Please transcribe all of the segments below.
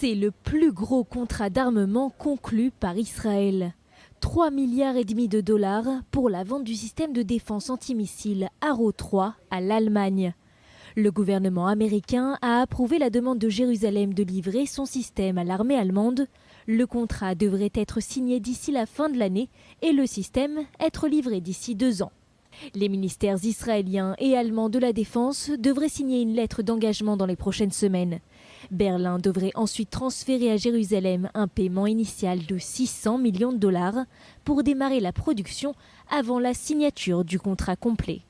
C'est le plus gros contrat d'armement conclu par Israël. 3,5 milliards de dollars pour la vente du système de défense antimissile Arrow 3 à l'Allemagne. Le gouvernement américain a approuvé la demande de Jérusalem de livrer son système à l'armée allemande. Le contrat devrait être signé d'ici la fin de l'année et le système être livré d'ici 2 ans. Les ministères israéliens et allemands de la Défense devraient signer une lettre d'engagement dans les prochaines semaines. Berlin devrait ensuite transférer à Jérusalem un paiement initial de 600 millions de dollars pour démarrer la production avant la signature du contrat complet.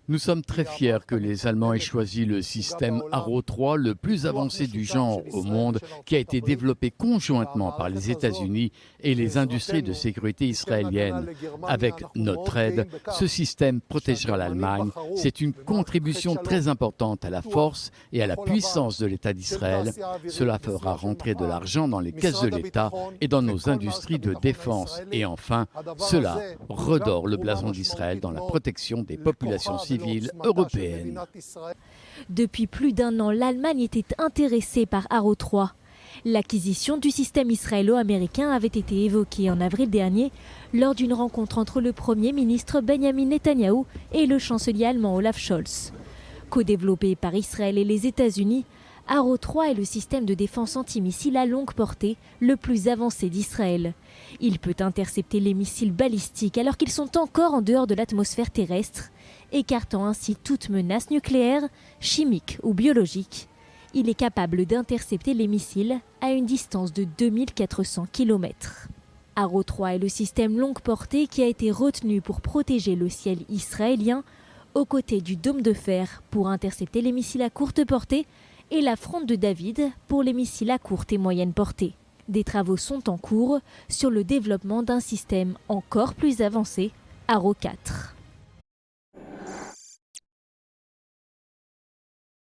Nous sommes très fiers que les Allemands aient choisi le système Arrow 3, le plus avancé du genre au monde, qui a été développé conjointement par les États-Unis et les industries de sécurité israéliennes. Avec notre aide, ce système protégera l'Allemagne. C'est une contribution très importante à la force et à la puissance de l'État d'Israël. Cela fera rentrer de l'argent dans les caisses de l'État et dans nos industries de défense. Et enfin, cela redore le blason d'Israël dans la protection des populations civiles européennes. Depuis plus d'1 an, l'Allemagne était intéressée par Arrow 3. L'acquisition du système israélo-américain avait été évoquée en avril dernier lors d'une rencontre entre le Premier ministre Benjamin Netanyahou et le chancelier allemand Olaf Scholz. Co-développé par Israël et les États-Unis, Arrow 3 est le système de défense antimissile à longue portée le plus avancé d'Israël. Il peut intercepter les missiles balistiques alors qu'ils sont encore en dehors de l'atmosphère terrestre, écartant ainsi toute menace nucléaire, chimique ou biologique. Il est capable d'intercepter les missiles à une distance de 2400 km. Arrow 3 est le système longue portée qui a été retenu pour protéger le ciel israélien, aux côtés du dôme de fer pour intercepter les missiles à courte portée et la fronde de David pour les missiles à courte et moyenne portée. Des travaux sont en cours sur le développement d'un système encore plus avancé, Arrow 4.